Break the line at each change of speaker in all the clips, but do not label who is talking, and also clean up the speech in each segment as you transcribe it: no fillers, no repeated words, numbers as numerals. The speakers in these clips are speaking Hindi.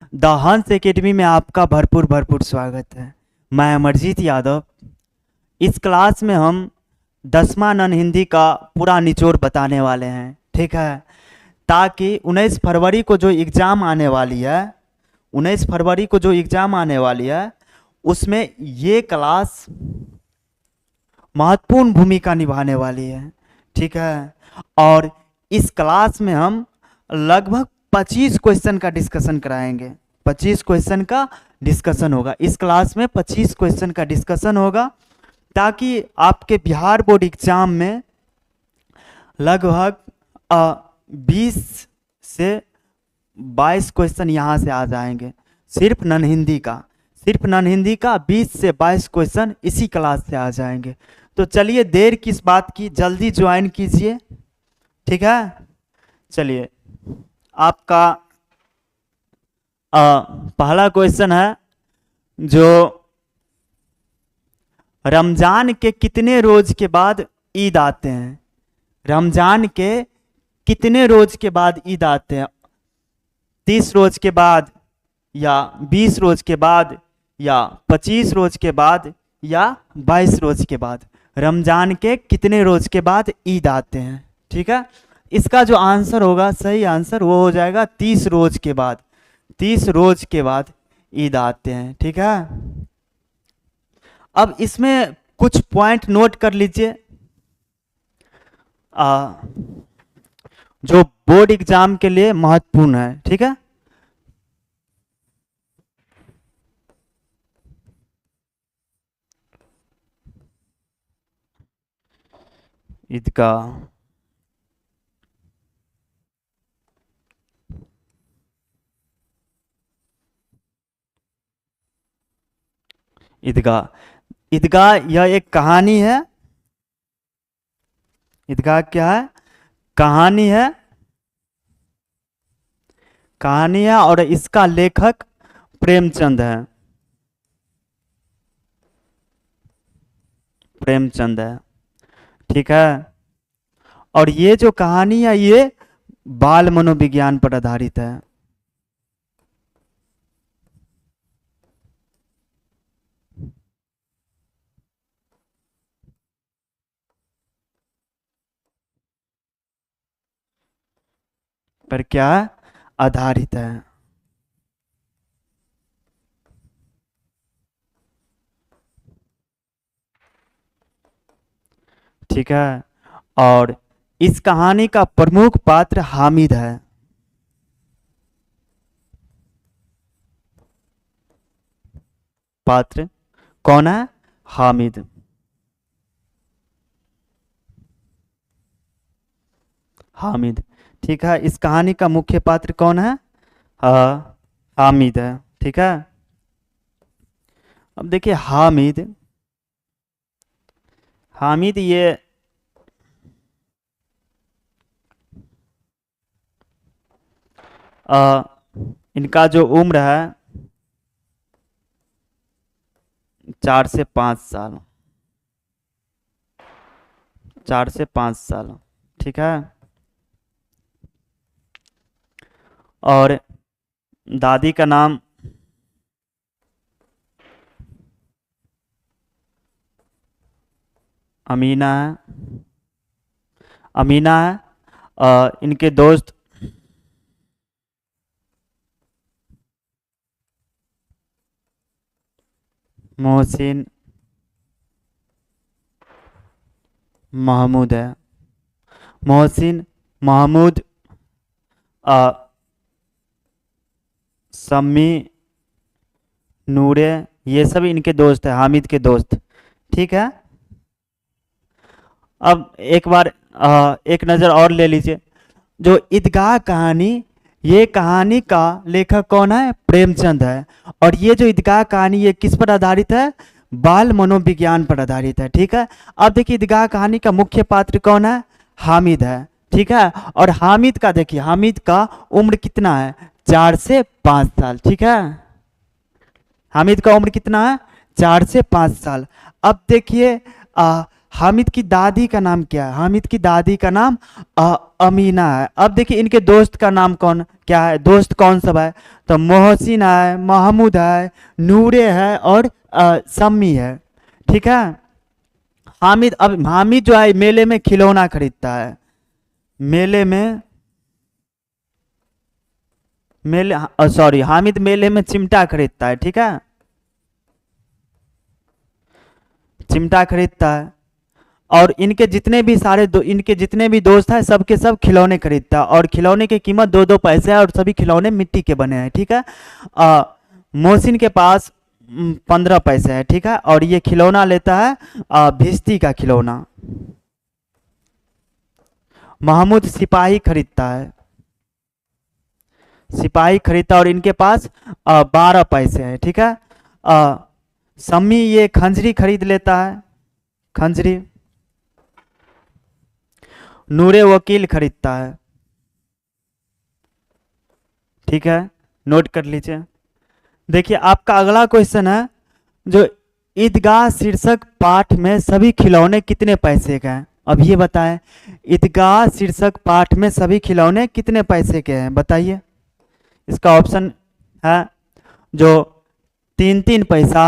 द हंस एकेडमी में आपका भरपूर भरपूर स्वागत है। मैं अमरजीत यादव। इस क्लास में हम 10वां नन हिंदी का पूरा निचोड़ बताने वाले हैं, ठीक है। ताकि 19 फरवरी को जो एग्ज़ाम आने वाली है 19 फरवरी को जो एग्ज़ाम आने वाली है उसमें ये क्लास महत्वपूर्ण भूमिका निभाने वाली है, ठीक है। और इस क्लास में हम लगभग 25 क्वेश्चन का डिस्कशन कराएंगे। 25 क्वेश्चन का डिस्कशन होगा इस क्लास में। 25 क्वेश्चन का डिस्कशन होगा ताकि आपके बिहार बोर्ड एग्जाम में लगभग 20 से 22 क्वेश्चन यहाँ से आ जाएंगे। सिर्फ नन हिंदी का 20 से 22 क्वेश्चन इसी क्लास से आ जाएंगे। तो चलिए देर किस बात की, जल्दी ज्वाइन कीजिए, ठीक है। चलिए आपका पहला क्वेश्चन है जो रमजान के कितने रोज के बाद ईद आते हैं। रमजान के कितने रोज के बाद ईद आते हैं? 30 रोज के बाद, या 20 रोज के बाद, या 25 रोज के बाद, या 22 रोज के बाद। रमजान के कितने रोज के बाद ईद आते हैं, ठीक है। इसका जो आंसर होगा, सही आंसर वो हो जाएगा 30 रोज के बाद। 30 रोज के बाद ईद आते हैं, ठीक है। अब इसमें कुछ पॉइंट नोट कर लीजिए जो बोर्ड एग्जाम के लिए महत्वपूर्ण है, ठीक है। ईदगाह, ईदगाह, ईदगाह यह एक कहानी है। ईदगाह क्या है? कहानी है। कहानी है और इसका लेखक प्रेमचंद है। प्रेमचंद है, ठीक है। और ये जो कहानी है ये बाल मनोविज्ञान पर आधारित है। पर क्या आधारित है? ठीक है। और इस कहानी का प्रमुख पात्र हामिद है। पात्र कौन है? हामिद। हामिद, ठीक है। इस कहानी का मुख्य पात्र कौन है? हामिद है, ठीक है। अब देखिए हामिद, हामिद ये इनका जो उम्र है 4 से 5 साल। 4 से 5 साल, ठीक है। और दादी का नाम अमीना है। अमीना है। इनके दोस्त मोहसिन, महमूद है। मोहसिन, महमूद, सम्मी, नूरे, ये सब इनके दोस्त हैं, हामिद के दोस्त, ठीक है। अब एक बार एक नज़र और ले लीजिए। जो ईदगाह कहानी, ये कहानी का लेखक कौन है? प्रेमचंद है। और ये जो ईदगाह कहानी ये किस पर आधारित है? बाल मनोविज्ञान पर आधारित है, ठीक है। अब देखिए ईदगाह कहानी का मुख्य पात्र कौन है? हामिद है, ठीक है। और हामिद का देखिए, हामिद का उम्र कितना है? 4 से 5 साल, ठीक है। हामिद का उम्र कितना है? 4 से 5 साल। अब देखिए हामिद की दादी का नाम क्या है? हामिद की दादी का नाम अमीना है। अब देखिए इनके दोस्त का नाम कौन क्या है, दोस्त कौन सब है? तो मोहसिन है, महमूद है, नूरे है और सम्मी है। ठीक है। हामिद, अब हामिद जो है मेले में खिलौना खरीदता है। मेले में सॉरी, हामिद मेले में चिमटा खरीदता है। ठीक है, चिमटा खरीदता है। और इनके जितने भी इनके जितने भी दोस्त हैं सबके सब खिलौने खरीदता है, और खिलौने की कीमत 2-2 पैसे है, और सभी खिलौने मिट्टी के बने हैं। ठीक है। मोहसिन के पास 15 पैसे है। ठीक है, और ये खिलौना लेता है भिश्ती का खिलौना। महमूद सिपाही खरीदता है, सिपाही खरीदता है, और इनके पास 12 पैसे है। ठीक है। सम्मी ये खंजरी खरीद लेता है, खंजरी। नूरे वकील खरीदता है। ठीक है, नोट कर लीजिए। देखिए आपका अगला क्वेश्चन है, जो ईदगाह शीर्षक पाठ में सभी खिलौने कितने पैसे के हैं? अब ये बताएं, ईदगाह शीर्षक पाठ में सभी खिलौने कितने पैसे के हैं, बताइए। इसका ऑप्शन है जो 3-3 पैसा,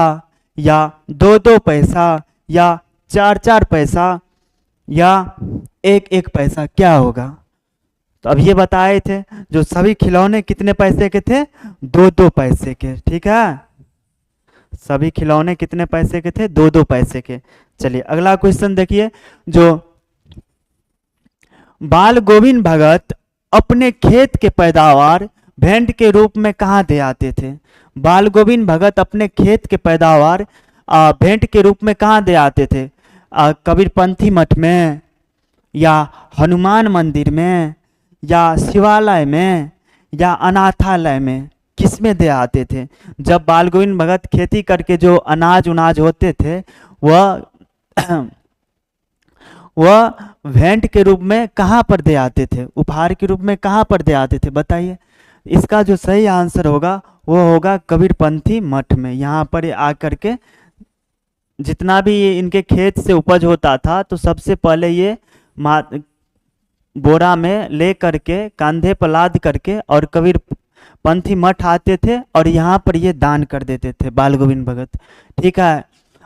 या 2-2 पैसा, या 4-4 पैसा, या 1-1 पैसा, क्या होगा? तो अब ये बताए थे जो सभी खिलौने कितने पैसे के थे, 2-2 पैसे के। ठीक है, सभी खिलौने कितने पैसे के थे, 2-2 पैसे के। चलिए अगला क्वेश्चन देखिए, जो बाल गोविंद भगत अपने खेत के पैदावार भेंट के रूप में कहाँ दे आते थे? बाल गोविंद भगत अपने खेत के पैदावार भेंट के रूप में कहाँ दे आते थे? कबीरपंथी मठ में, या हनुमान मंदिर में, या शिवालय में, या अनाथालय में, किस में दे आते थे? जब बाल गोविंद भगत खेती करके जो अनाज उनाज होते थे वह वह भेंट के रूप में कहाँ पर दे आते थे, उपहार के रूप में कहाँ पर दे आते थे, बताइए। इसका जो सही आंसर होगा वो होगा कबीरपंथी मठ में। यहाँ पर आकर के जितना भी ये इनके खेत से उपज होता था तो सबसे पहले ये बोरा में ले करके कंधे पर लाद करके और कबीरपंथी मठ आते थे और यहाँ पर ये दान कर देते थे बाल गोविंद भगत। ठीक है,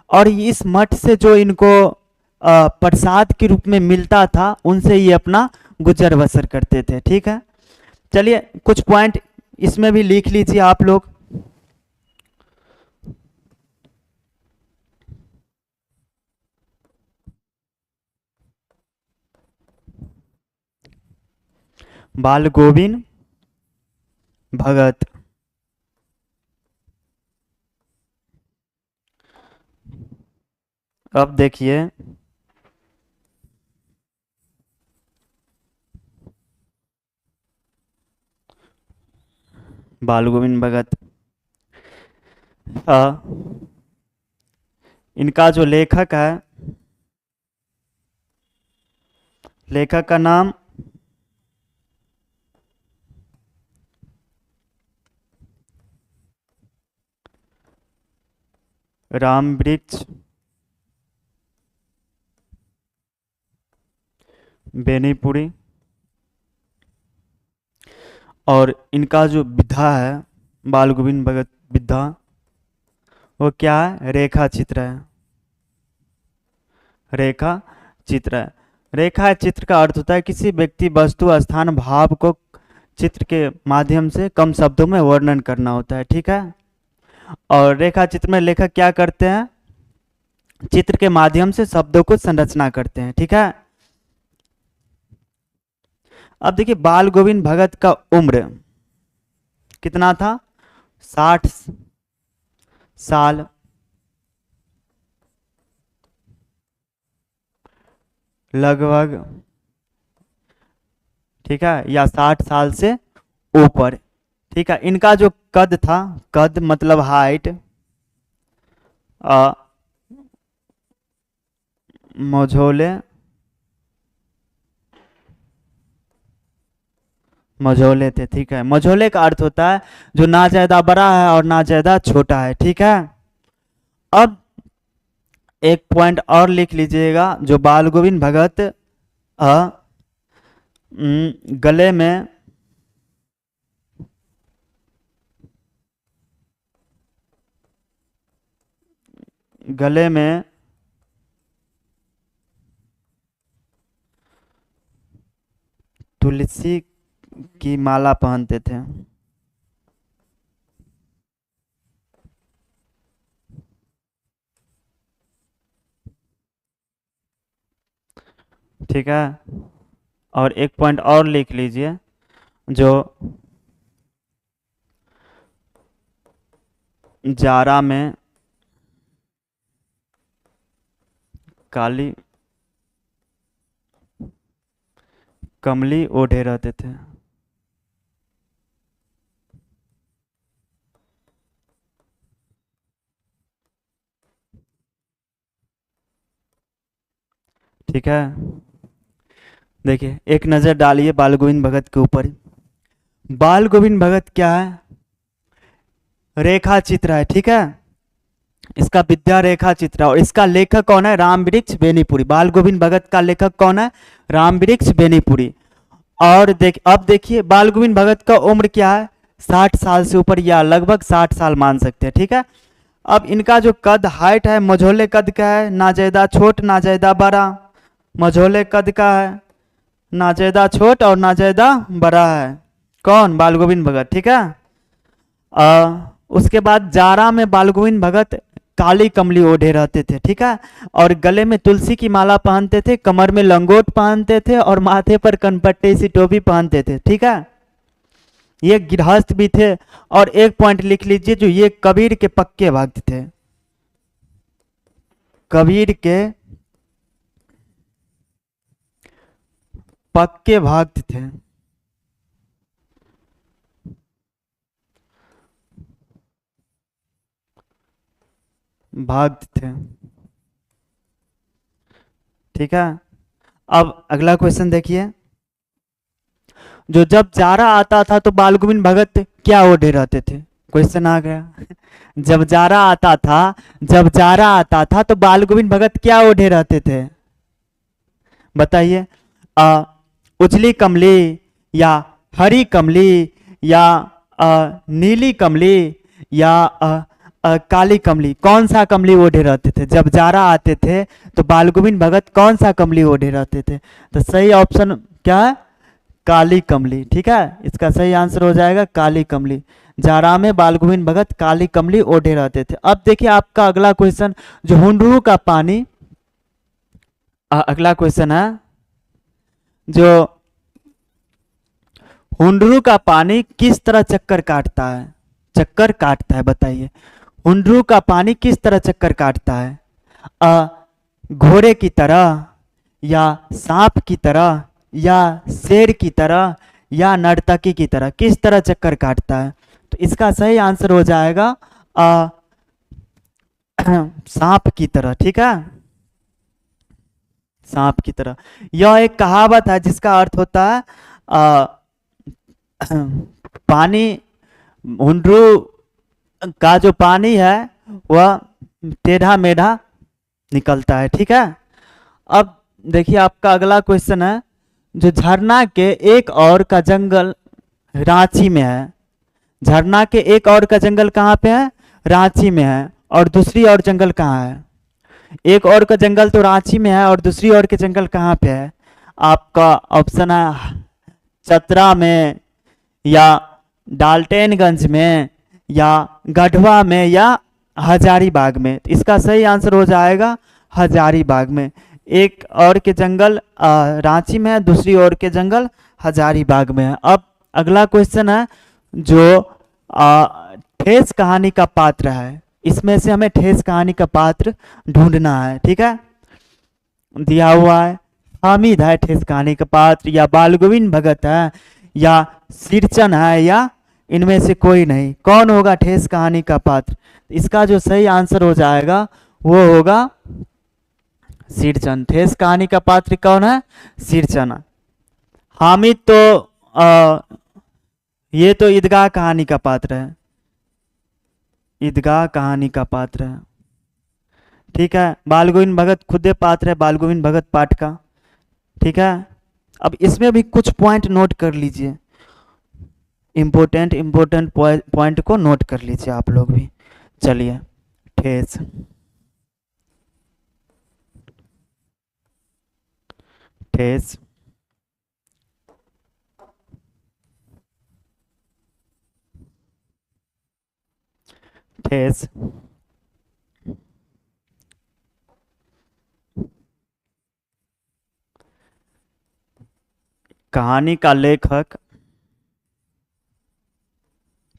और इस मठ से जो इनको प्रसाद के रूप में मिलता था उनसे ये अपना गुजर बसर करते थे। ठीक है, चलिए कुछ पॉइंट इसमें भी लिख लीजिए आप लोग। बाल गोविंद भगत अब देखिए बाल गोविंद भगत इनका जो लेखक है, लेखक का नाम रामवृक्ष बेनीपुरी, और इनका जो विधा है बाल गोविंद भगत विधा वो क्या है, रेखा चित्र है। रेखा चित्र है। रेखा चित्र का अर्थ होता है किसी व्यक्ति वस्तु स्थान भाव को चित्र के माध्यम से कम शब्दों में वर्णन करना होता है। ठीक है, और रेखा चित्र में लेखक क्या करते हैं, चित्र के माध्यम से शब्दों को संरचना करते हैं। ठीक है, अब देखिए बाल गोविंद भगत का उम्र कितना था, 60 साल लगभग। ठीक है, या 60 साल से ऊपर। ठीक है, इनका जो कद था, कद मतलब हाइट, मझोले मझोले थे। ठीक है, मझोले का अर्थ होता है जो ना ज्यादा बड़ा है और ना ज्यादा छोटा है। ठीक है, अब एक पॉइंट और लिख लीजिएगा, जो बाल गोविंद भगत गले में गले में तुलसी की माला पहनते थे। ठीक है, और एक पॉइंट और लिख लीजिए, जो जारा में काली कमली ओढ़े रहते थे। ठीक है, देखिए एक नज़र डालिए बाल गोविंद भगत के ऊपर। बाल गोविंद भगत क्या है? रेखा चित्र है। ठीक है, इसका विद्या रेखा चित्र है, और इसका लेखक कौन है? रामवृक्ष बेनीपुरी। बाल गोविंद भगत का लेखक कौन है? रामवृक्ष बेनीपुरी। और अब देखिए बाल गोविंद भगत का उम्र क्या है? 60 साल से ऊपर, या लगभग 60 साल मान सकते हैं। ठीक है, अब इनका जो कद हाइट है, मझोले कद का है, ना ज्यादा छोट ना ज्यादा बड़ा। मझोले कद का है, ना ज्यादा छोट और ना ज्यादा बड़ा है। कौन? बाल गोविंद भगत। ठीक है, उसके बाद जारा में बाल गोविंद भगत काली कमली ओढ़े रहते थे। ठीक है, और गले में तुलसी की माला पहनते थे, कमर में लंगोट पहनते थे, और माथे पर कनपट्टे सी टोपी पहनते थे। ठीक है, ये गृहस्थ भी थे। और एक पॉइंट लिख लीजिए, जो ये कबीर के पक्के भक्त थे। कबीर के पक्के भक्त थे। भक्त थे। ठीक है, अब अगला क्वेश्चन देखिए, जो जब जारा आता था तो बाल गोविंद भगत क्या ओढ़े रहते थे? क्वेश्चन आ गया। जब जारा आता था, जब जारा आता था तो बाल गोविंद भगत क्या ओढ़े रहते थे? बताइए। उजली कमली, या हरी कमली, या नीली कमली, या काली कमली? कौन सा कमली ओढ़े रहते थे जब जारा आते थे? तो बाल गोविंद भगत कौन सा कमली ओढ़े रहते थे? तो सही ऑप्शन क्या है? काली कमली। ठीक है, इसका सही आंसर हो जाएगा काली कमली। जारा में बाल गोविंद भगत काली कमली ओढ़े रहते थे। अब देखिए आपका अगला क्वेश्चन, जो हुंडरू का पानी, अगला क्वेश्चन है, जो हुंडरू का पानी किस तरह चक्कर काटता है? चक्कर काटता है, बताइए। हुंडरू का पानी किस तरह चक्कर काटता है? घोड़े की तरह, या सांप की तरह, या शेर की तरह, या नर्तकी की तरह? किस तरह चक्कर काटता है? तो इसका सही आंसर हो जाएगा सांप की तरह। ठीक है, सांप की तरह। यह एक कहावत है जिसका अर्थ होता है पानी, हुंडरू का जो पानी है वह टेढ़ा मेढ़ा निकलता है। ठीक है, अब देखिए आपका अगला क्वेश्चन है, जो झरना के एक और का जंगल रांची में है। झरना के एक और का जंगल कहाँ पे है? रांची में है। और दूसरी और जंगल कहाँ है? एक और का जंगल तो रांची में है, और दूसरी और के जंगल कहाँ पे है? आपका ऑप्शन है चतरा में, या डाल्टनगंज में, या गढ़वा में, या हजारीबाग में? तो इसका सही आंसर हो जाएगा हजारीबाग में। एक और के जंगल रांची में है, दूसरी ओर के जंगल हजारीबाग में है। अब अगला क्वेश्चन है, जो ठेस कहानी का पात्र है, इसमें से हमें ठेस कहानी का पात्र ढूंढना है। ठीक है, दिया हुआ है हामिद है ठेस कहानी का पात्र, या बाल गोविंद भगत है, या सिरचन है, या इनमें से कोई नहीं। कौन होगा ठेस कहानी का पात्र? इसका जो सही आंसर हो जाएगा वो होगा सिरचन। ठेस कहानी का पात्र कौन है? सिरचन। हामिद तो ये तो ईदगाह कहानी का पात्र है, ईदगाह कहानी का पात्र है। ठीक है, बाल गोविंद भगत खुदे पात्र है बाल गोविंद भगत पाठ का। ठीक है, अब इसमें भी कुछ पॉइंट नोट कर लीजिए, इम्पोर्टेंट पॉइंट को नोट कर लीजिए आप लोग भी। चलिए, ठेस, ठेस, ठेस, कहानी का लेखक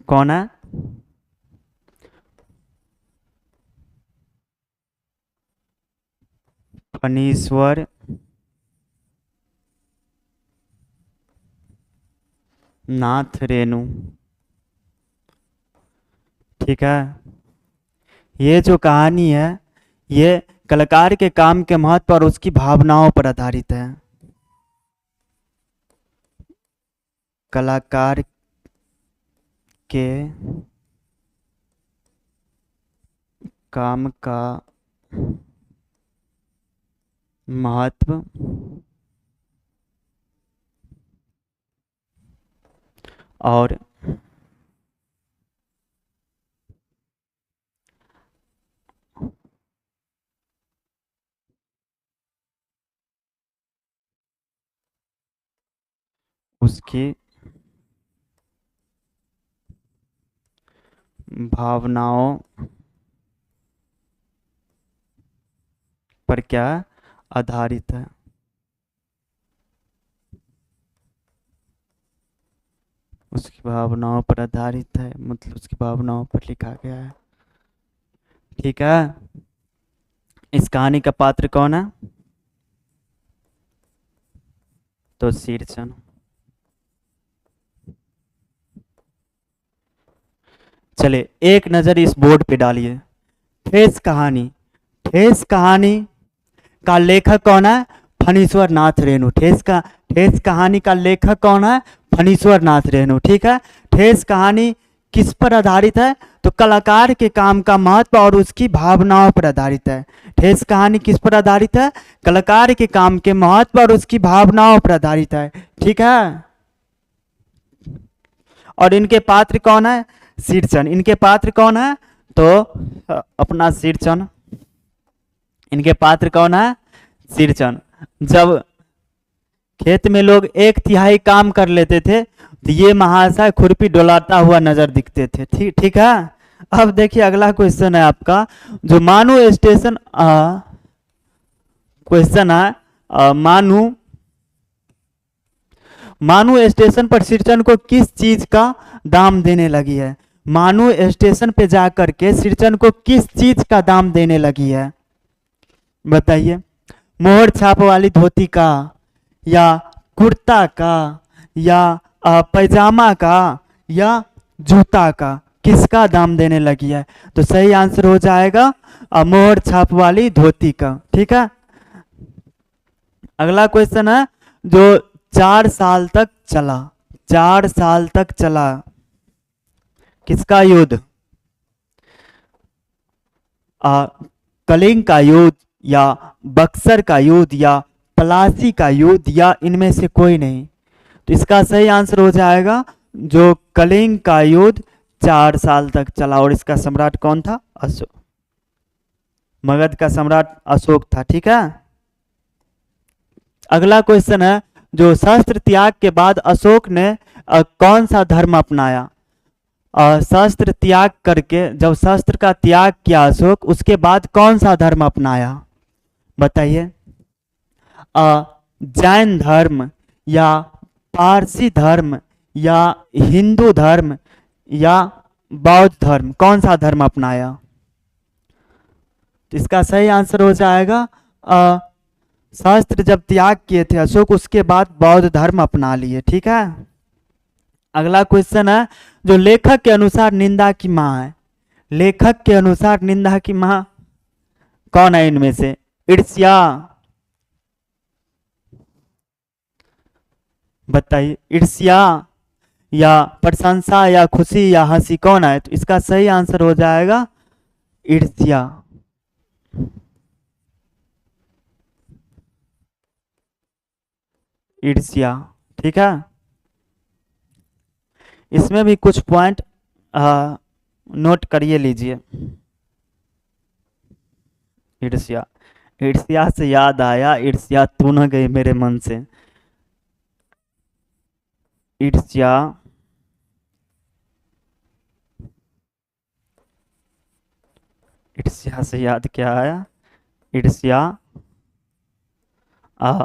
कौन है? फणीश्वर नाथ रेणु। ठीक है, ये जो कहानी है ये कलाकार के काम के महत्व और उसकी भावनाओं पर आधारित है। कलाकार के काम का महत्व और उसकी भावनाओं पर क्या आधारित है? उसकी भावनाओं पर आधारित है, मतलब उसकी भावनाओं पर लिखा गया है। ठीक है, इस कहानी का पात्र कौन है? तो शीर्षण। चलिए, एक नजर इस बोर्ड पे डालिए। ठेस कहानी, ठेस कहानी का लेखक कौन है? फणीश्वर नाथ रेणु। ठेस कहानी का लेखक कौन है? फणीश्वर नाथ रेणु। ठीक है, ठेस कहानी किस पर आधारित है? तो कलाकार के काम का महत्व और उसकी भावनाओं पर आधारित है। ठेस कहानी किस पर आधारित है? कलाकार के काम के महत्व और उसकी भावनाओं पर आधारित है। ठीक है, और इनके पात्र कौन है? शीर्षण। इनके पात्र कौन है? तो अपना शीर्षण। इनके पात्र कौन है? शीर्षण। जब खेत में लोग 1/3 काम कर लेते थे तो ये महाशय खुरपी डोलाता हुआ नजर दिखते थे। ठीक है, अब देखिए अगला क्वेश्चन है आपका, जो मानू स्टेशन क्वेश्चन है, मानू स्टेशन पर शीर्षण को किस चीज का दाम देने लगी है? मानू स्टेशन पे जाकर के शीर्षण को किस चीज का दाम देने लगी है? बताइए, मोहर छाप वाली धोती का, या कुर्ता का, या पैजामा का, या जूता का? किसका दाम देने लगी है? तो सही आंसर हो जाएगा मोहर छाप वाली धोती का। ठीक है, अगला क्वेश्चन है, जो 4 साल तक चला, 4 साल तक चला, किसका युद्ध? कलिंग का युद्ध, या बक्सर का युद्ध, या प्लासी का युद्ध, या इनमें से कोई नहीं? तो इसका सही आंसर हो जाएगा जो कलिंग का युद्ध 4 साल तक चला, और इसका सम्राट कौन था? अशोक। मगध का सम्राट अशोक था। ठीक है, अगला क्वेश्चन है, जो शस्त्र त्याग के बाद अशोक ने कौन सा धर्म अपनाया? शस्त्र त्याग करके, जब शस्त्र का त्याग किया अशोक, उसके बाद कौन सा धर्म अपनाया? बताइए, जैन धर्म, या पारसी धर्म, या हिंदू धर्म, या बौद्ध धर्म? कौन सा धर्म अपनाया? तो इसका सही आंसर हो जाएगा शस्त्र जब त्याग किए थे अशोक, उसके बाद बौद्ध धर्म अपना लिए। ठीक है, अगला क्वेश्चन है, जो लेखक के अनुसार निंदा की मां है, लेखक के अनुसार निंदा की मां कौन है इनमें से? ईर्ष्या। बताइए, ईर्ष्या, या प्रशंसा, या खुशी, या हंसी? कौन है? तो इसका सही आंसर हो जाएगा ईर्ष्या। ईर्ष्या। ठीक है, इसमें भी कुछ पॉइंट नोट करिए लीजिए। ईर्ष्या, ईर्ष्या से याद आया, ईर्ष्या तू न गई मेरे मन से। ईर्ष्या, ईर्ष्या से याद क्या आया? ईर्ष्या आ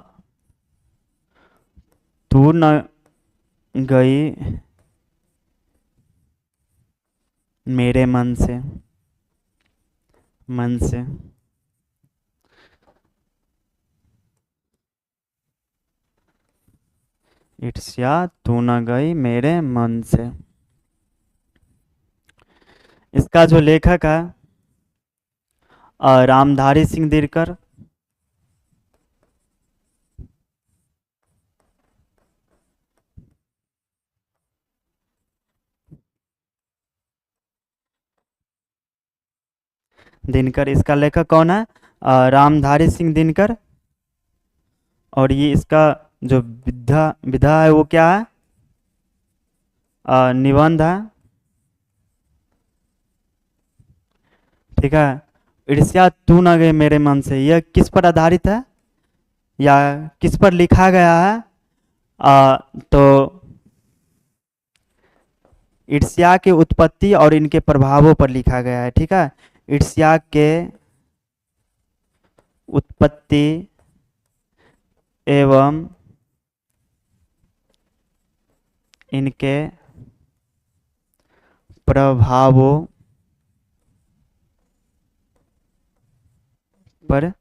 तू न गई मेरे मन से, मन से। ईर्ष्या तू न गई मेरे मन से। इसका जो लेखक है रामधारी सिंह दिनकर। दिनकर, इसका लेखक कौन है? रामधारी सिंह दिनकर। और ये इसका जो विधा विधा है वो क्या है? निबंध है। ठीक है, ईर्ष्या तू न गई मेरे मन से, यह किस पर आधारित है या किस पर लिखा गया है? तो ईर्ष्या की उत्पत्ति और इनके प्रभावों पर लिखा गया है। ठीक है, ईर्ष्या के उत्पत्ति एवं इनके प्रभावों पर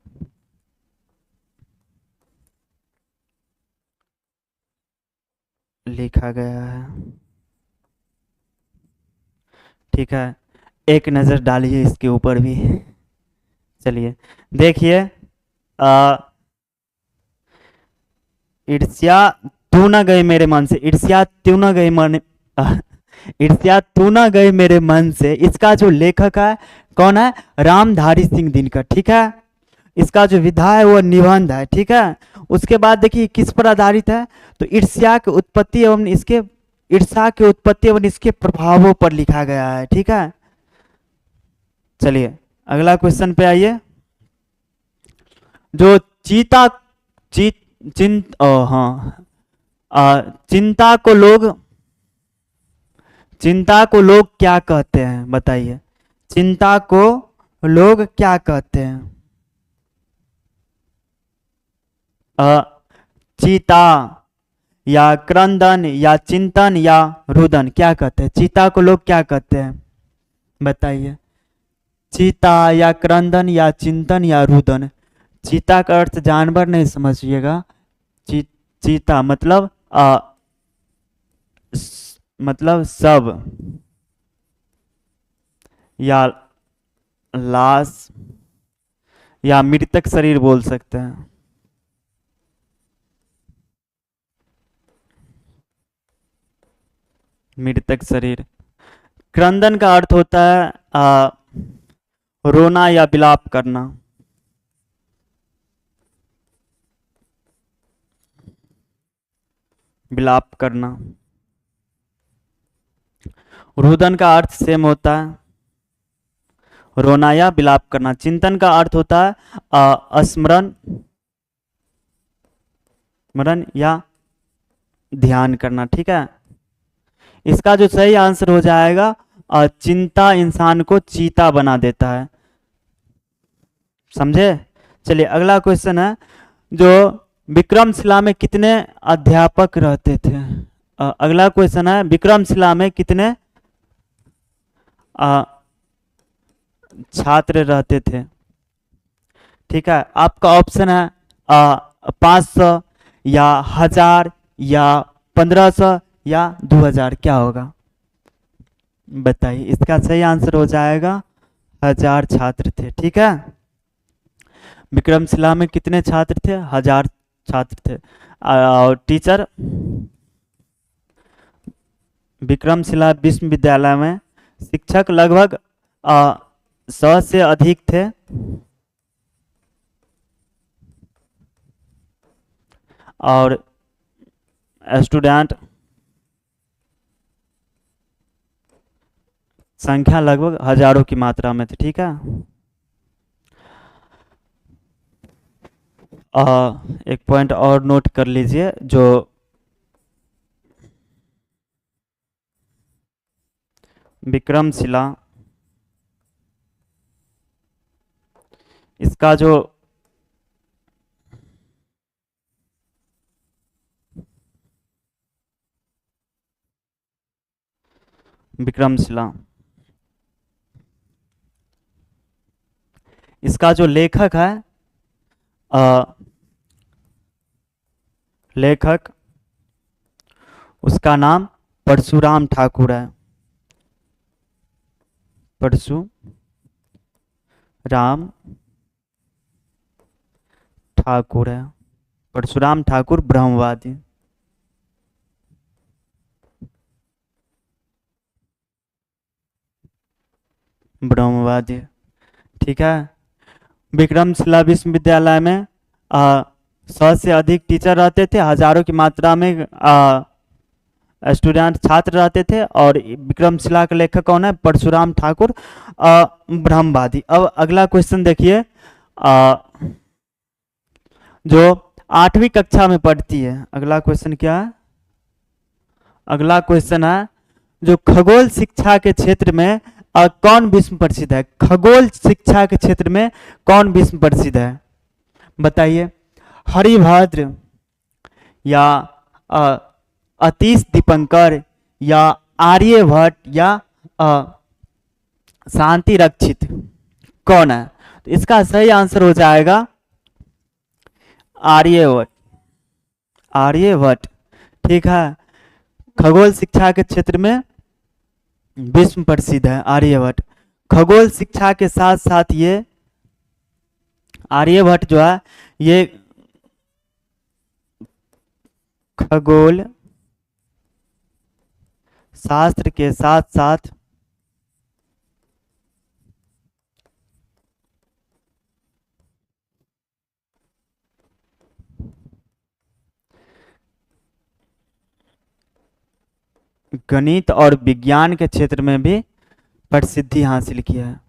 लिखा गया है। ठीक है, एक नज़र डालिए इसके ऊपर भी। चलिए देखिए, ईर्ष्या तू न गई मेरे मन से, ईर्ष्या तू न गई मन ईर्ष्या तू न गई मेरे मन से, इसका जो लेखक है कौन है? रामधारी सिंह दिनकर। ठीक है, इसका जो विधा है वो निबंध है। ठीक है, उसके बाद देखिए किस पर आधारित है? तो ईर्ष्या की उत्पत्ति एवं इसके ईर्ष्या के उत्पत्ति एवं इसके प्रभावों पर लिखा गया है। ठीक है, चलिए अगला क्वेश्चन पे आइए। जो चीता चीत चिंत हाँ चिंता को लोग क्या कहते हैं? बताइए, चिंता को लोग क्या कहते हैं? चीता या क्रंदन या चिंतन या रुदन, क्या कहते हैं? चीता को लोग क्या कहते हैं? बताइए, चीता या क्रंदन या चिंतन या रुदन। चीता का अर्थ जानवर नहीं समझिएगा। चीता मतलब मतलब सब या लाश या मृतक शरीर बोल सकते हैं। मृतक शरीर। क्रंदन का अर्थ होता है रोना या विलाप करना। विलाप करना। रुदन का अर्थ सेम होता है रोना या विलाप करना। चिंतन का अर्थ होता है स्मरण, स्मरण या ध्यान करना। ठीक है, इसका जो सही आंसर हो जाएगा चिंता इंसान को चीता बना देता है। समझे? चलिए अगला क्वेश्चन है, जो विक्रमशिला में कितने अध्यापक रहते थे? अगला क्वेश्चन है, विक्रमशिला में कितने छात्र रहते थे? ठीक है, आपका ऑप्शन है 500 या 1000 या 1500 या 2000, क्या होगा? बताइए, इसका सही आंसर हो जाएगा 1000 छात्र थे। ठीक है, विक्रमशिला में कितने छात्र थे? 1000 छात्र थे। और टीचर, विक्रमशिला विश्वविद्यालय में शिक्षक लगभग 100 से अधिक थे। और स्टूडेंट संख्या लगभग हजारों की मात्रा में थी, ठीक है। एक पॉइंट और नोट कर लीजिए, जो विक्रमशिला, इसका जो विक्रमशिला, इसका जो लेखक है, अ, लेखक उसका नाम परशुराम ठाकुर है। परशुराम ठाकुर है। परशुराम ठाकुर ब्रह्मवादी। ब्रह्मवादी, ठीक है। विक्रमशिला विश्वविद्यालय में 100 से अधिक टीचर रहते थे, हजारों की मात्रा में स्टूडेंट छात्र रहते थे। और विक्रमशिला के लेखक कौन है? परशुराम ठाकुर, ब्रह्मवादी। अब अगला क्वेश्चन देखिए, जो 8वीं कक्षा में पढ़ती है। अगला क्वेश्चन क्या है? अगला क्वेश्चन है, जो खगोल शिक्षा के क्षेत्र में कौन विश्व प्रसिद्ध है? खगोल शिक्षा के क्षेत्र में कौन विश्व प्रसिद्ध है? बताइए। हरिभद्र, या अ, अतीश दीपंकर, या आर्यभट्ट, या शांति रक्षित, कौन है? तो इसका सही आंसर हो जाएगा आर्यभट्ट। आर्यभट्ट, ठीक है। खगोल शिक्षा के क्षेत्र में विश्व प्रसिद्ध है आर्यभट्ट। खगोल शिक्षा के साथ साथ ये आर्यभट्ट जो है, ये खगोल शास्त्र के साथ साथ गणित और विज्ञान के क्षेत्र में भी प्रसिद्धि हासिल किया है।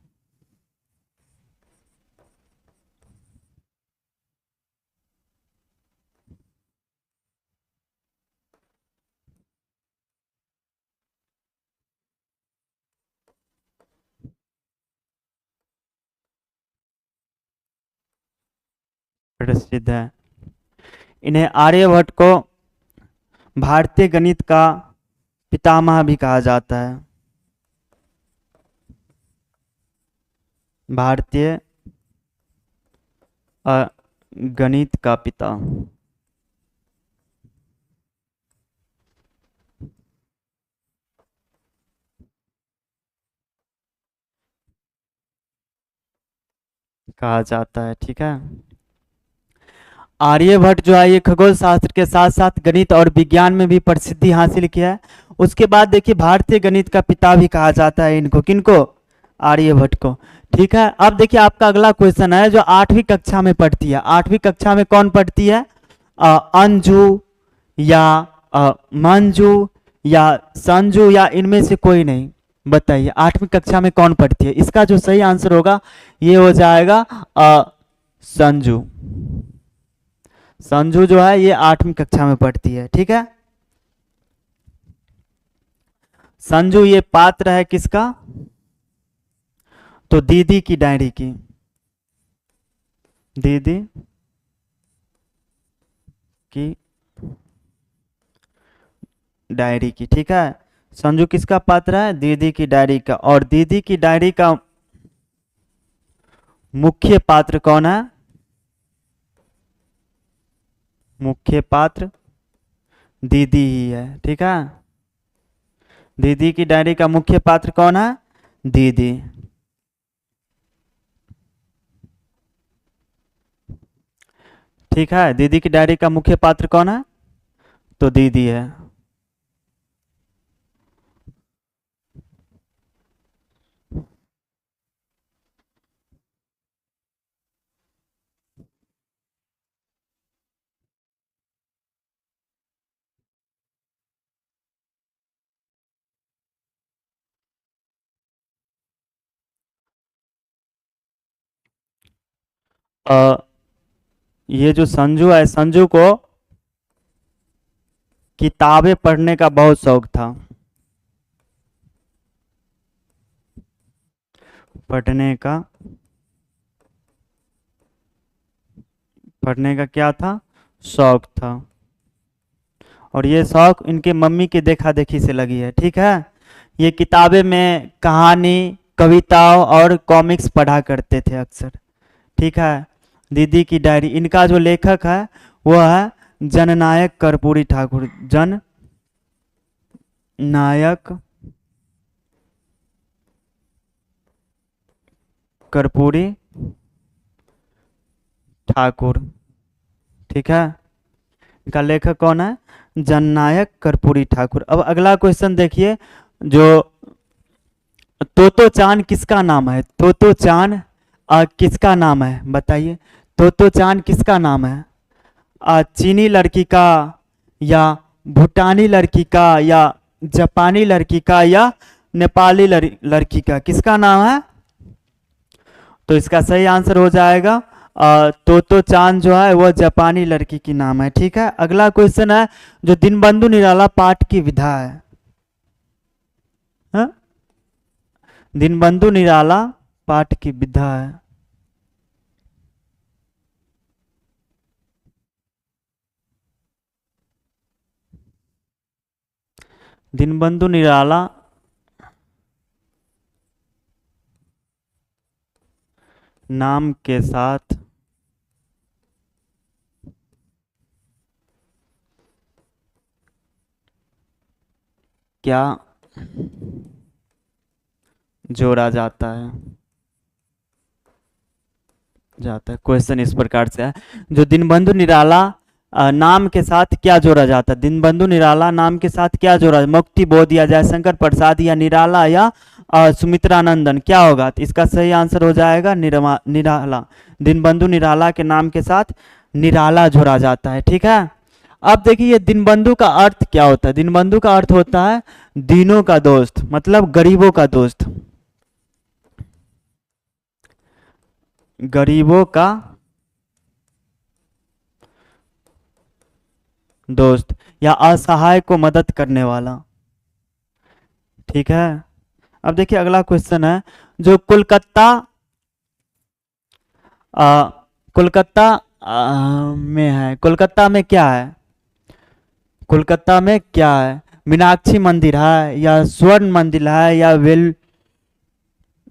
प्रसिद्ध है। इन्हें आर्यभट्ट को भारतीय गणित का पितामह भी कहा जाता है। भारतीय गणित का पिता। कहा जाता है, ठीक है। आर्यभट्ट जो है, ये खगोल शास्त्र के साथ साथ गणित और विज्ञान में भी प्रसिद्धि हासिल किया है। उसके बाद देखिए, भारतीय गणित का पिता भी कहा जाता है इनको। किनको? आर्यभट्ट को, ठीक है। अब देखिए, आपका अगला क्वेश्चन है, जो 8वीं कक्षा में पढ़ती है। 8वीं कक्षा में कौन पढ़ती है? अंजू, या मंजू, या संजू, या इनमें से कोई नहीं? बताइए, 8वीं कक्षा में कौन पढ़ती है? इसका जो सही आंसर होगा, ये हो जाएगा संजू। संजू जो है, ये 8वीं कक्षा में पढ़ती है, ठीक है। संजू ये पात्र है किसका? तो दीदी की डायरी की। दीदी की डायरी की, ठीक है। संजू किसका पात्र है? दीदी की डायरी का। और दीदी की डायरी का मुख्य पात्र कौन है? मुख्य पात्र दीदी ही है, ठीक है। दीदी की डायरी का मुख्य पात्र कौन है? दीदी, ठीक है। दीदी की डायरी का मुख्य पात्र कौन है? तो दीदी है। अ, ये जो संजू है, संजू को किताबें पढ़ने का बहुत शौक था। पढ़ने का, पढ़ने का क्या था, शौक था। और ये शौक इनके मम्मी की देखा देखी से लगी है, ठीक है। ये किताबें में कहानी, कविताओं और कॉमिक्स पढ़ा करते थे अक्सर, ठीक है। दीदी की डायरी, इनका जो लेखक है वो है जननायक कर्पूरी ठाकुर। जन नायक कर्पूरी ठाकुर, ठीक है। इनका लेखक कौन है, जननायक कर्पूरी ठाकुर। अब अगला क्वेश्चन देखिए, जो तोतो चान किसका नाम है, तोतो चान किसका नाम है, बताइए। तोतो चान किसका नाम है, चीनी लड़की का, या भूटानी लड़की का, या जापानी लड़की का, या नेपाली लड़की का, किसका नाम है। तो इसका सही आंसर हो जाएगा तोतो चांद जो है वो जापानी लड़की की नाम है, ठीक है। अगला क्वेश्चन है, जो दीनबंधु निराला पाठ की विधा है, हाँ? दीनबंधु निराला पाठ की विधा है। दीनबंधु निराला नाम के साथ क्या जोड़ा जाता है, जाता है। क्वेश्चन इस प्रकार से है, जो दीनबंधु निराला नाम के साथ क्या जोड़ा जाता है, दीनबंधु निराला नाम के साथ क्या जोड़ा, मुक्ति बोध या जयशंकर प्रसाद या निराला या सुमित्रानंदन, क्या होगा। तो इसका सही आंसर हो जाएगा निराला। दीनबंधु निराला के नाम के साथ निराला जोड़ा जाता है, ठीक है। अब देखिए दीनबंधु का अर्थ क्या होता है, दीनबंधु का अर्थ होता है दीनों का दोस्त, मतलब गरीबों का दोस्त, गरीबों का दोस्त, या असहाय को मदद करने वाला, ठीक है। अब देखिए अगला क्वेश्चन है, जो कोलकाता आ, कोलकाता में है, कोलकाता में क्या है, कोलकाता में क्या है, मीनाक्षी मंदिर है, या स्वर्ण मंदिर है, या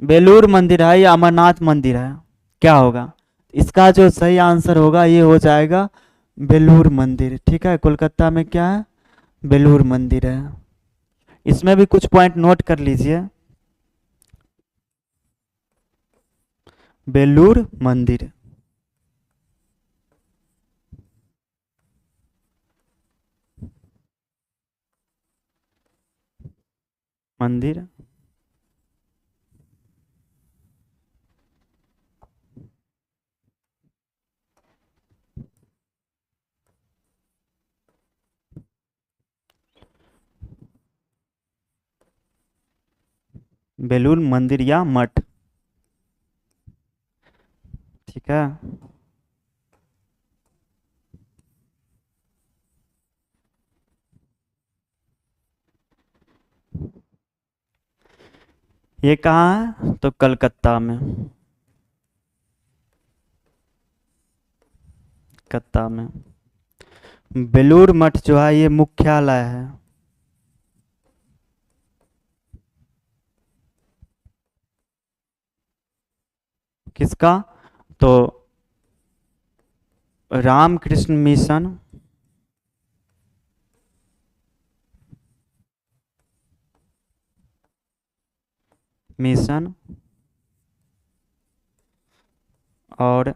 बेलूर मंदिर है, या अमरनाथ मंदिर है, क्या होगा। इसका जो सही आंसर होगा ये हो जाएगा बेलूर मंदिर, ठीक है। कोलकाता में क्या है, बेलूर मंदिर है। इसमें भी कुछ पॉइंट नोट कर लीजिए। बेलूर मंदिर, मंदिर बेलूर मंदिर या मठ, ठीक है। ये कहाँ है, तो कलकत्ता में, कलकत्ता में। बेलूर मठ जो है ये मुख्यालय है, किसका, तो रामकृष्ण मिशन, मिशन और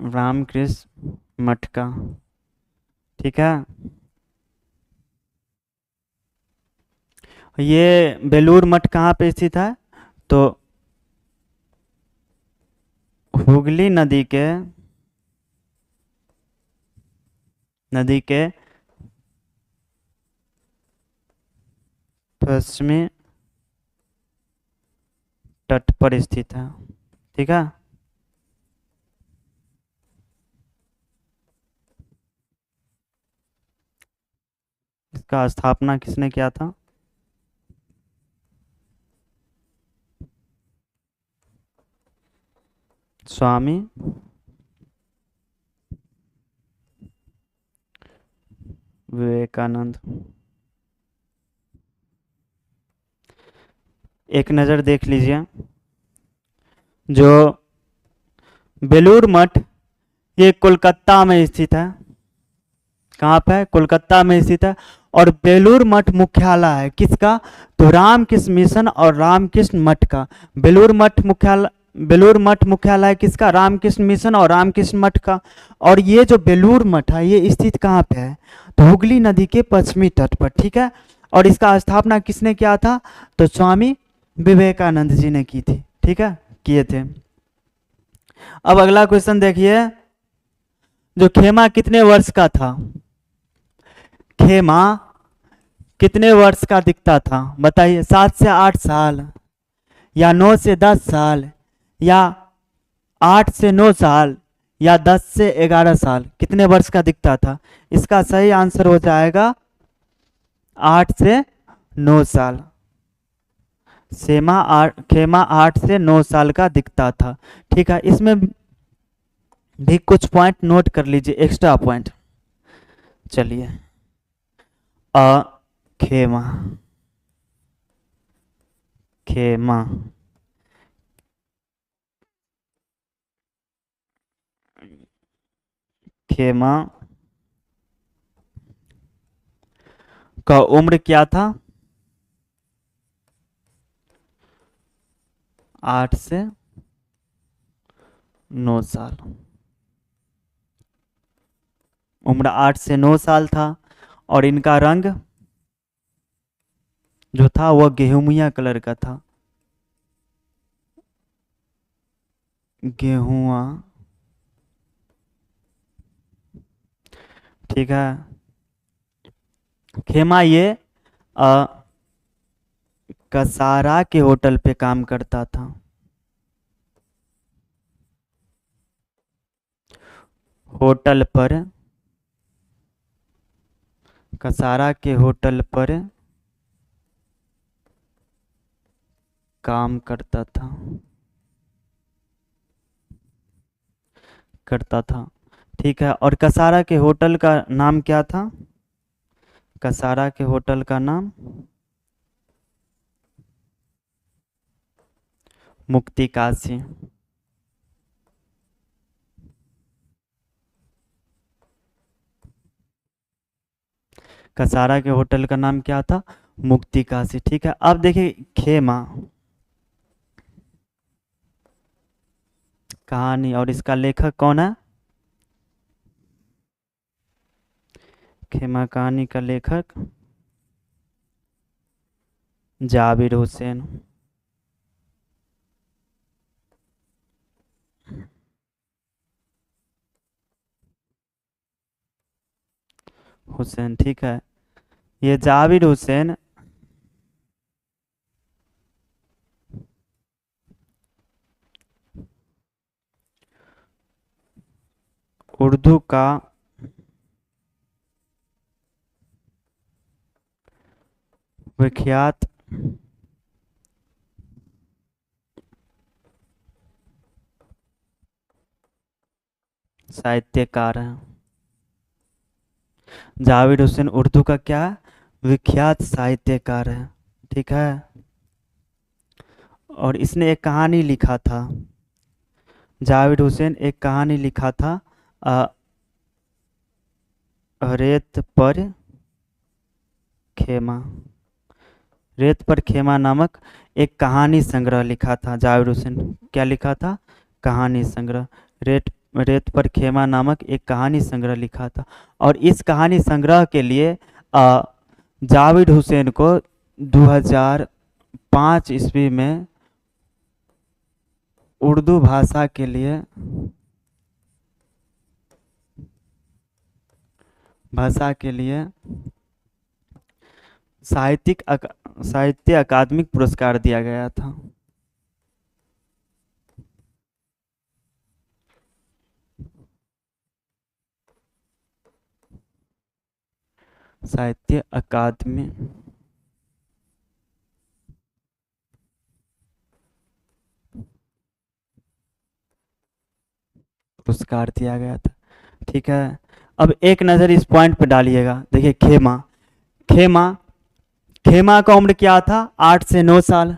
रामकृष्ण मठ का, ठीक है। ये बेलूर मठ कहाँ पे स्थित है, तो हुगली नदी के पश्चिमी तट पर स्थित है। ठीक है, इसका स्थापना किसने किया था? स्वामी विवेकानंद। एक नज़र देख लीजिए, जो बेलूर मठ ये कोलकाता में स्थित है। कहाँ पे है? कोलकाता में स्थित है। और बेलूर मठ मुख्यालय है किसका? तो रामकृष्ण मिशन और रामकृष्ण मठ का। बेलूर मठ मुख्यालय किसका? रामकृष्ण मिशन और रामकृष्ण मठ का। और ये जो बेलूर मठ है ये स्थित कहाँ पे है? तो हुगली नदी के पश्चिमी तट पर। ठीक है, और इसका स्थापना किसने किया था? तो स्वामी विवेकानंद जी ने की थी। ठीक है, किए थे। अब अगला क्वेश्चन देखिए, जो खेमा कितने वर्ष का था? खेमा कितने वर्ष का दिखता था? बताइए, 7 से 8 साल, या 9 से 10 साल, या 8 से 9 साल, या 10 से 11 साल? कितने वर्ष का दिखता था? इसका सही आंसर हो जाएगा 8 से 9 साल। खेमा 8 से 9 साल का दिखता था। ठीक है, इसमें भी कुछ पॉइंट नोट कर लीजिए, एक्स्ट्रा पॉइंट। चलिए, खेमा, खेमा, खेमा का उम्र क्या था? 8 से 9 साल। उम्र 8 से 9 साल था। और इनका रंग जो था वह गेहूमिया कलर का था। गेहुआ। ठीक है, खेमा ये कसारा के होटल पे काम करता था। होटल पर, कसारा के होटल पर काम करता था। ठीक है, और कसारा के होटल का नाम क्या था? कसारा के होटल का नाम मुक्ति काशी। कसारा के होटल का नाम क्या था? मुक्ति काशी। ठीक है, अब देखिए खेमा कहानी, और इसका लेखक कौन है? खेमा कहानी का लेखक जाबिर हुसैन। ठीक है, ये जाबिर हुसैन उर्दू का विख्यात साहित्यकार है। जावेद हुसैन उर्दू का क्या? विख्यात साहित्यकार है। ठीक है, और इसने एक कहानी लिखा था। जावेद हुसैन एक कहानी लिखा था, रेत पर खेमा। रेत पर खेमा नामक एक कहानी संग्रह लिखा था जावेद हुसैन। क्या लिखा था? कहानी संग्रह। रेत पर खेमा नामक एक कहानी संग्रह लिखा था। और इस कहानी संग्रह के लिए जावेद हुसैन को 2005 ईस्वी में उर्दू भाषा के लिए साहित्य अकादमिक पुरस्कार दिया गया था। साहित्य अकादमी पुरस्कार दिया गया था। ठीक है, अब एक नज़र इस पॉइंट पे डालिएगा। देखिए खेमा, खेमा खेमा का उम्र क्या था? 8 से 9 साल।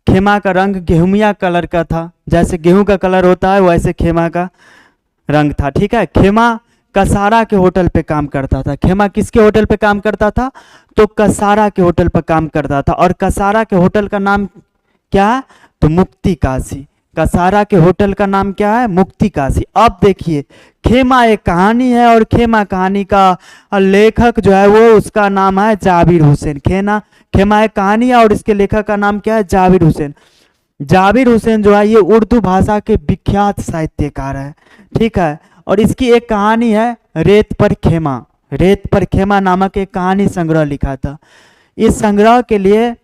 खेमा का रंग गेहूमिया कलर का था, जैसे गेहूं का कलर होता है वैसे खेमा का रंग था। ठीक है, खेमा कसारा के होटल पे काम करता था। खेमा किसके होटल पे काम करता था? तो कसारा के होटल पर काम करता था। और कसारा के होटल का नाम क्या है? तो मुक्ति काशी। कसारा के होटल का नाम क्या है? मुक्ति काशी। अब देखिए, खेमा एक कहानी है और खेमा कहानी का लेखक जो है वो उसका नाम है जाबिर हुसैन। खेमा एक कहानी है और इसके लेखक का नाम क्या है? जाबिर हुसैन। जाबिर हुसैन जो है ये उर्दू भाषा के विख्यात साहित्यकार है। ठीक है, और इसकी एक कहानी है रेत पर खेमा। रेत पर खेमा नामक एक कहानी संग्रह लिखा था। इस संग्रह के लिए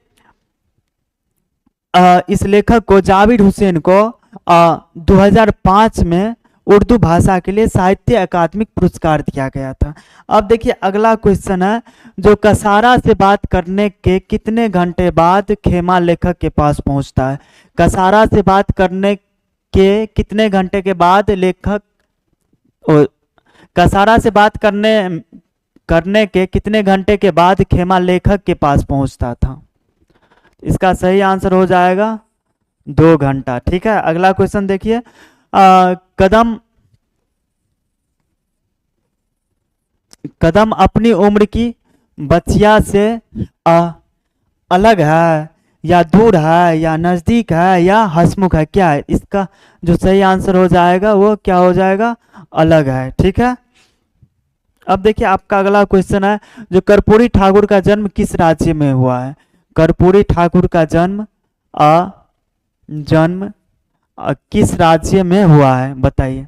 इस लेखक को जाबिर हुसैन को 2005 में उर्दू भाषा के लिए साहित्य अकादमी पुरस्कार दिया गया था। अब देखिए अगला क्वेश्चन है, जो कसारा से बात करने के कितने घंटे बाद खेमा लेखक के पास पहुंचता है? कसारा से बात करने के कितने घंटे के बाद लेखक कसारा से बात करने के कितने घंटे के बाद खेमा लेखक के पास पहुंचता था? इसका सही आंसर हो जाएगा 2 घंटा। ठीक है, अगला क्वेश्चन देखिए, कदम अपनी उम्र की बच्चिया से अलग है या दूर है या नज़दीक है या हंसमुख है? क्या है इसका जो सही आंसर हो जाएगा? वो क्या हो जाएगा? अलग है। ठीक है, अब देखिए आपका अगला क्वेश्चन है, जो कर्पूरी ठाकुर का जन्म किस राज्य में हुआ है? कर्पूरी ठाकुर का जन्म किस राज्य में हुआ है? बताइए।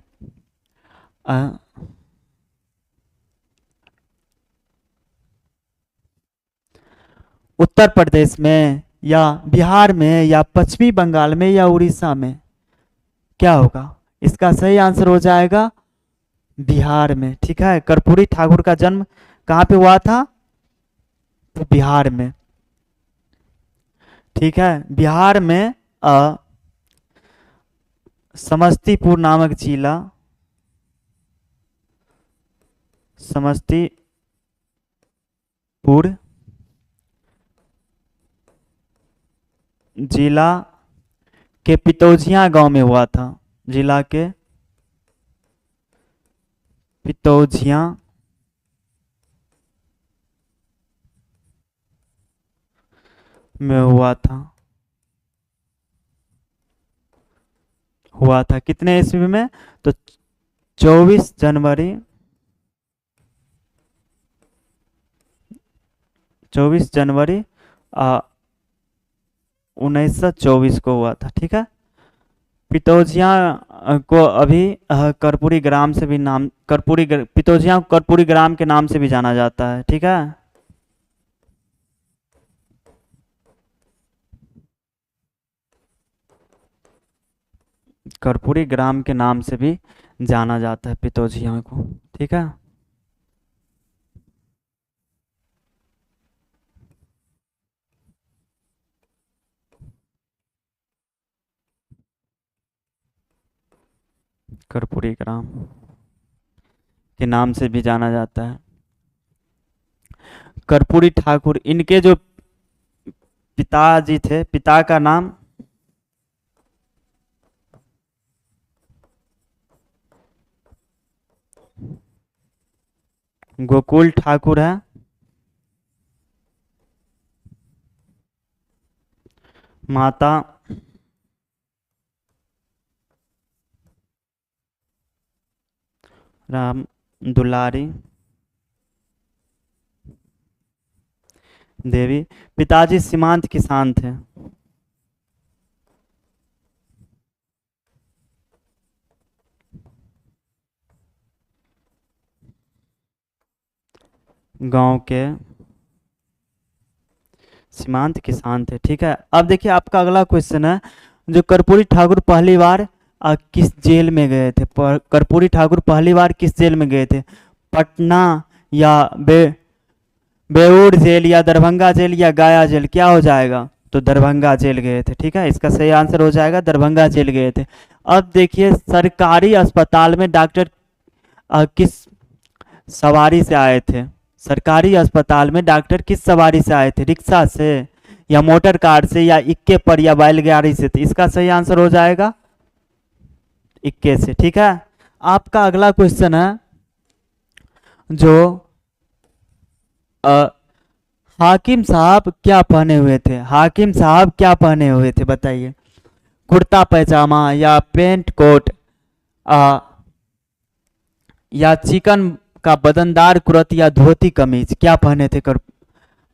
उत्तर प्रदेश में या बिहार में या पश्चिमी बंगाल में या उड़ीसा में? क्या होगा? इसका सही आंसर हो जाएगा बिहार में। ठीक है, कर्पूरी ठाकुर का जन्म कहाँ पे हुआ था? तो बिहार में। ठीक है, बिहार में समस्तीपुर नामक जिला, समस्तीपुर जिला के पितौजिया गांव में हुआ था। जिला के पितौजिया में हुआ था कितने ईस्वी में? तो 24 जनवरी 1924 को हुआ था। ठीक है, पितौजिया को अभी कर्पूरी ग्राम से भी पितौजिया को कर्पूरी ग्राम के नाम से भी जाना जाता है। ठीक है, कर्पूरी ग्राम के नाम से भी जाना जाता है पितौजिया को। ठीक है, कर्पूरी ग्राम के नाम से भी जाना जाता है। कर्पूरी ठाकुर, इनके जो पिताजी थे, पिता का नाम गोकुल ठाकुर है। माता राम दुलारी देवी। पिताजी सीमांत किसान थे। गांव के सीमांत किसान थे। ठीक है, अब देखिए आपका अगला क्वेश्चन है, जो कर्पूरी ठाकुर पहली बार किस जेल में गए थे? कर्पूरी ठाकुर पहली बार किस जेल में गए थे? पटना या बेऊर जेल या दरभंगा जेल या गया जेल, क्या हो जाएगा? तो दरभंगा जेल गए थे। ठीक है, इसका सही आंसर हो जाएगा दरभंगा जेल गए थे। अब देखिए, सरकारी अस्पताल में डॉक्टर किस सवारी से आए थे? सरकारी अस्पताल में डॉक्टर किस सवारी से आए थे? रिक्शा से या मोटर कार से या इक्के पर या बैलगाड़ी से? तो इसका सही आंसर हो जाएगा इक्के से। ठीक है, आपका अगला क्वेश्चन है जो अ, हाकिम साहब क्या पहने हुए थे? हाकिम साहब क्या पहने हुए थे बताइए? कुर्ता पैजामा या पेंट कोट या चिकन का बदनदार कुर्ता या धोती कमीज, क्या पहने थे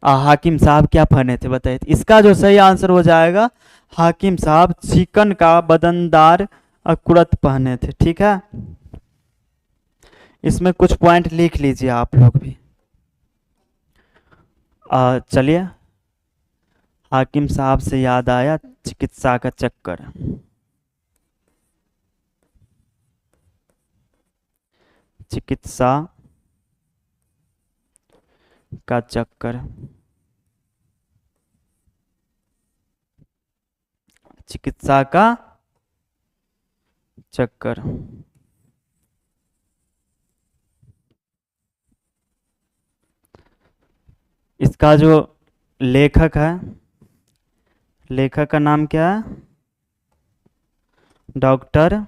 हाकिम साहब क्या पहने थे बताइए? इसका जो सही आंसर हो जाएगा, हाकिम साहब चिकन का बदनदार कुर्ता पहने थे। ठीक है, इसमें कुछ पॉइंट लिख लीजिए आप लोग भी। चलिए, हाकिम साहब से याद आया चिकित्सा का चक्कर। चिकित्सा का चक्कर, चिकित्सा का चक्कर। इसका जो लेखक है, लेखक का नाम क्या है? डॉक्टर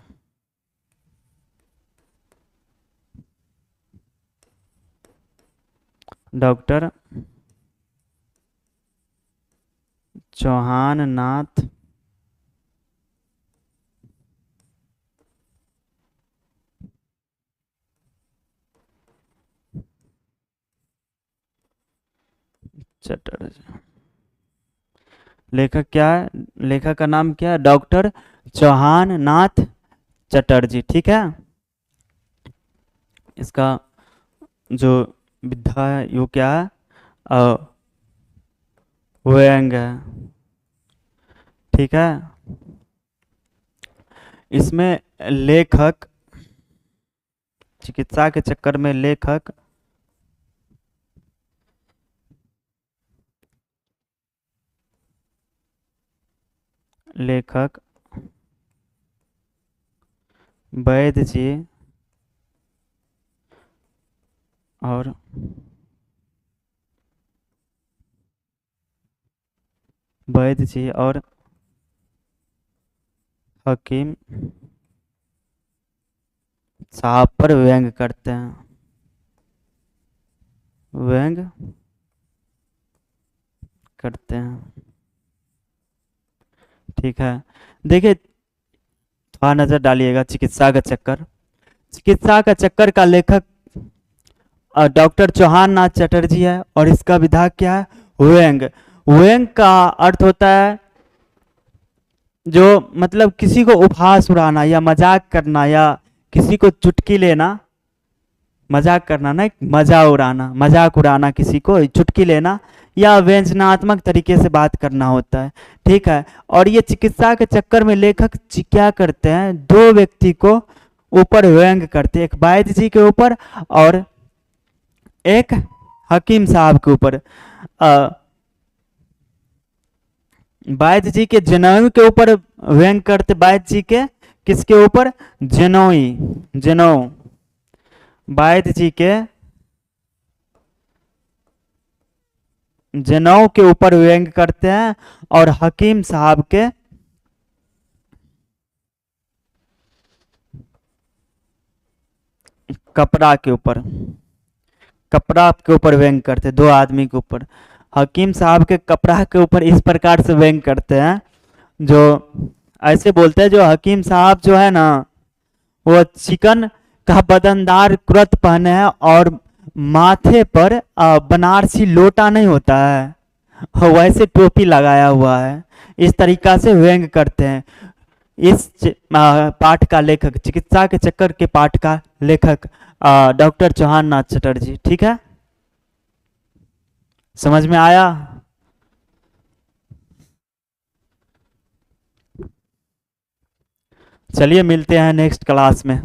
चौहान नाथ चटर्जी। लेखक क्या है? लेखक का नाम क्या है? डॉक्टर चौहान नाथ चटर्जी। ठीक है, इसका जो विधा है वो क्या है? व्यंग है। ठीक है, इसमें लेखक, चिकित्सा के चक्कर में लेखक वैद्य जी और वैद्य जी और हकीम साहब पर व्यंग करते हैं। व्यंग करते हैं। ठीक है, देखिए थोड़ा नजर डालिएगा। चिकित्सा का चक्कर, चिकित्सा का चक्कर का लेखक डॉक्टर चौहान नाथ चटर्जी है और इसका विधायक क्या है? व्यंग। व्यंग का अर्थ होता है जो मतलब किसी को उपहास उड़ाना या मजाक करना या किसी को चुटकी लेना। मजाक करना ना, मजा उड़ाना, मजाक उड़ाना, किसी को चुटकी लेना या व्यंजनात्मक तरीके से बात करना होता है। ठीक है, और ये चिकित्सा के चक्कर में लेखक क्या करते हैं? दो व्यक्ति को ऊपर व्यंग करते हैं, एक वैद्य जी के ऊपर और एक हकीम साहब के ऊपर। वैद्य जी के जनेऊ के ऊपर व्यंग करते, वैद्य जी के किसके ऊपर? जनेऊ, जनेऊ, वैद्य जी के जनेऊ के ऊपर व्यंग करते हैं और हकीम साहब के कपड़ा के ऊपर, कपड़ा के ऊपर व्यंग करते हैं। दो आदमी के ऊपर, हकीम साहब के कपड़ा के ऊपर इस प्रकार से व्यंग करते हैं, जो ऐसे बोलते हैं जो हकीम साहब जो है ना वो चिकन का बदनदार कुर्ता पहने हैं और माथे पर बनारसी लोटा नहीं होता है वैसे टोपी लगाया हुआ है। इस तरीका से व्यंग करते हैं। इस पाठ का लेखक, चिकित्सा के चक्कर के पाठ का लेखक डॉक्टर चौहान नाथ चटर्जी। ठीक है, समझ में आया? चलिए मिलते हैं नेक्स्ट क्लास में।